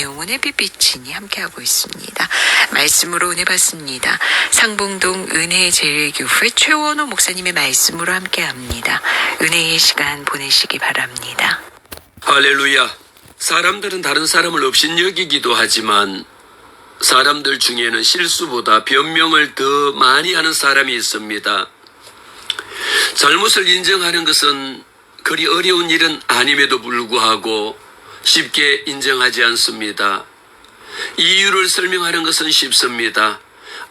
영혼의 빛비치니 함께하고 있습니다. 말씀으로 은혜 받습니다. 상봉동 은혜제일교회 최원호 목사님의 말씀으로 함께합니다. 은혜의 시간 보내시기 바랍니다. 할렐루야. 사람들은 다른 사람을 업신여기기도 하지만 사람들 중에는 실수보다 변명을 더 많이 하는 사람이 있습니다. 잘못을 인정하는 것은 그리 어려운 일은 아님에도 불구하고 쉽게 인정하지 않습니다. 이유를 설명하는 것은 쉽습니다.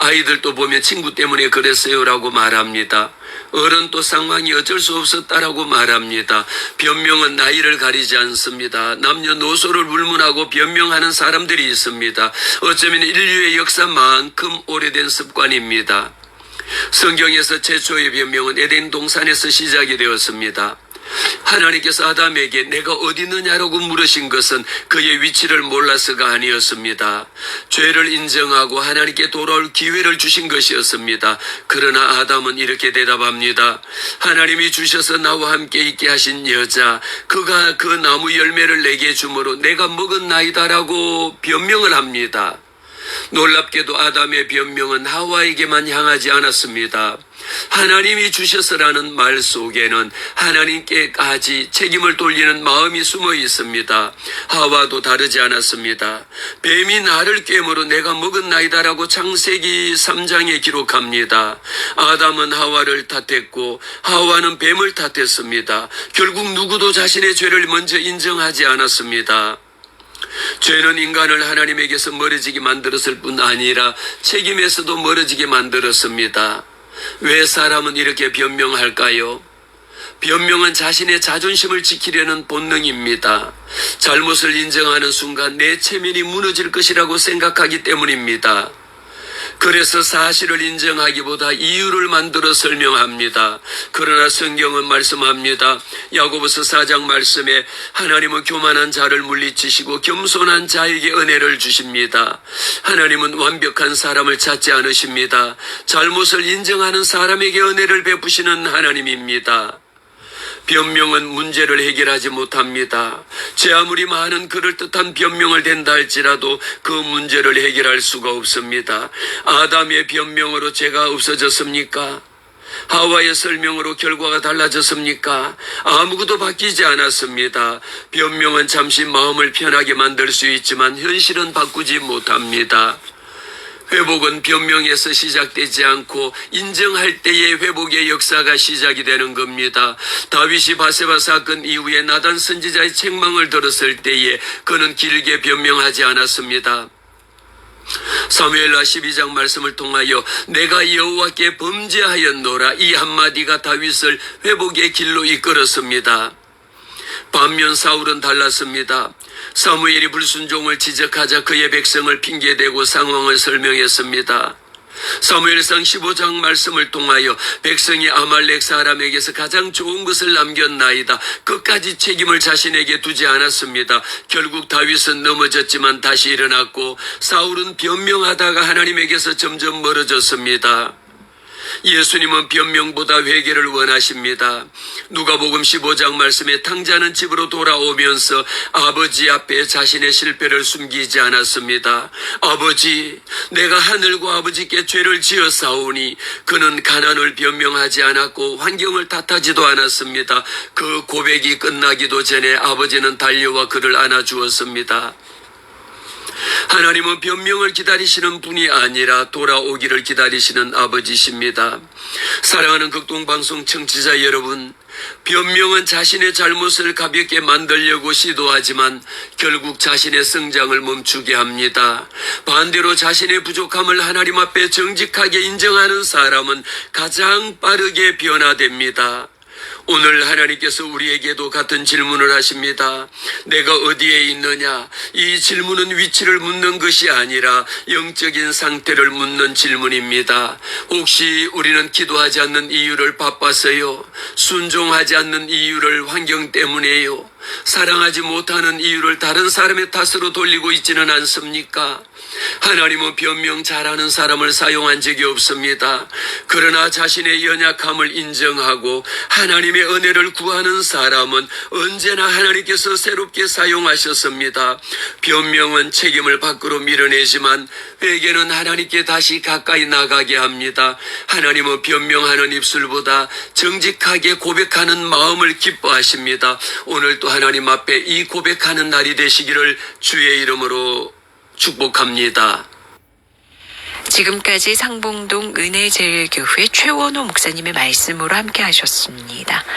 아이들도 보면 친구 때문에 그랬어요라고 말합니다. 어른도 상황이 어쩔 수 없었다라고 말합니다. 변명은 나이를 가리지 않습니다. 남녀노소를 불문하고 변명하는 사람들이 있습니다. 어쩌면 인류의 역사만큼 오래된 습관입니다. 성경에서 최초의 변명은 에덴 동산에서 시작이 되었습니다. 하나님께서 아담에게 내가 어디 있느냐라고 물으신 것은 그의 위치를 몰라서가 아니었습니다. 죄를 인정하고 하나님께 돌아올 기회를 주신 것이었습니다. 그러나 아담은 이렇게 대답합니다. 하나님이 주셔서 나와 함께 있게 하신 여자, 그가 그 나무 열매를 내게 주므로 내가 먹은 나이다라고 변명을 합니다. 놀랍게도 아담의 변명은 하와에게만 향하지 않았습니다. 하나님이 주셔서라는 말 속에는 하나님께까지 책임을 돌리는 마음이 숨어 있습니다. 하와도 다르지 않았습니다. 뱀이 나를 꿰므로 내가 먹은 나이다라고 창세기 3장에 기록합니다. 아담은 하와를 탓했고 하와는 뱀을 탓했습니다. 결국 누구도 자신의 죄를 먼저 인정하지 않았습니다. 죄는 인간을 하나님에게서 멀어지게 만들었을 뿐 아니라 책임에서도 멀어지게 만들었습니다. 왜 사람은 이렇게 변명할까요? 변명은 자신의 자존심을 지키려는 본능입니다. 잘못을 인정하는 순간 내 체면이 무너질 것이라고 생각하기 때문입니다. 그래서 사실을 인정하기보다 이유를 만들어 설명합니다. 그러나 성경은 말씀합니다. 야고보서 4장 말씀에 하나님은 교만한 자를 물리치시고 겸손한 자에게 은혜를 주십니다. 하나님은 완벽한 사람을 찾지 않으십니다. 잘못을 인정하는 사람에게 은혜를 베푸시는 하나님입니다. 변명은 문제를 해결하지 못합니다. 제 아무리 많은 그럴듯한 변명을 댄다 할지라도 그 문제를 해결할 수가 없습니다. 아담의 변명으로 죄가 없어졌습니까? 하와의 설명으로 결과가 달라졌습니까? 아무것도 바뀌지 않았습니다. 변명은 잠시 마음을 편하게 만들 수 있지만 현실은 바꾸지 못합니다. 회복은 변명에서 시작되지 않고 인정할 때의 회복의 역사가 시작이 되는 겁니다. 다윗이 바세바 사건 이후에 나단 선지자의 책망을 들었을 때에 그는 길게 변명하지 않았습니다. 사무엘하 12장 말씀을 통하여 내가 여호와께 범죄하였노라 이 한마디가 다윗을 회복의 길로 이끌었습니다. 반면 사울은 달랐습니다. 사무엘이 불순종을 지적하자 그의 백성을 핑계대고 상황을 설명했습니다. 사무엘상 15장 말씀을 통하여 백성이 아말렉 사람에게서 가장 좋은 것을 남겼나이다. 끝까지 책임을 자신에게 두지 않았습니다. 결국 다윗은 넘어졌지만 다시 일어났고 사울은 변명하다가 하나님에게서 점점 멀어졌습니다. 예수님은 변명보다 회개를 원하십니다. 누가복음 15장 말씀에 탕자는 집으로 돌아오면서 아버지 앞에 자신의 실패를 숨기지 않았습니다. 아버지, 내가 하늘과 아버지께 죄를 지었사오니 그는 가난을 변명하지 않았고 환경을 탓하지도 않았습니다. 그 고백이 끝나기도 전에 아버지는 달려와 그를 안아주었습니다. 하나님은 변명을 기다리시는 분이 아니라 돌아오기를 기다리시는 아버지십니다. 사랑하는 극동방송 청취자 여러분, 변명은 자신의 잘못을 가볍게 만들려고 시도하지만 결국 자신의 성장을 멈추게 합니다. 반대로 자신의 부족함을 하나님 앞에 정직하게 인정하는 사람은 가장 빠르게 변화됩니다. 오늘 하나님께서 우리에게도 같은 질문을 하십니다. 내가 어디에 있느냐? 이 질문은 위치를 묻는 것이 아니라 영적인 상태를 묻는 질문입니다. 혹시 우리는 기도하지 않는 이유를 바빠서요? 순종하지 않는 이유를 환경 때문에요? 사랑하지 못하는 이유를 다른 사람의 탓으로 돌리고 있지는 않습니까? 하나님은 변명 잘하는 사람을 사용한 적이 없습니다. 그러나 자신의 연약함을 인정하고 하나님의 은혜를 구하는 사람은 언제나 하나님께서 새롭게 사용하셨습니다. 변명은 책임을 밖으로 밀어내지만 회개는 하나님께 다시 가까이 나가게 합니다. 하나님은 변명하는 입술보다 정직하게 고백하는 마음을 기뻐하십니다. 오늘도 하나님 앞에 이 고백하는 날이 되시기를 주의 이름으로 축복합니다. 지금까지 상봉동 은혜제일교회 최원호 목사님의 말씀으로 함께 하셨습니다.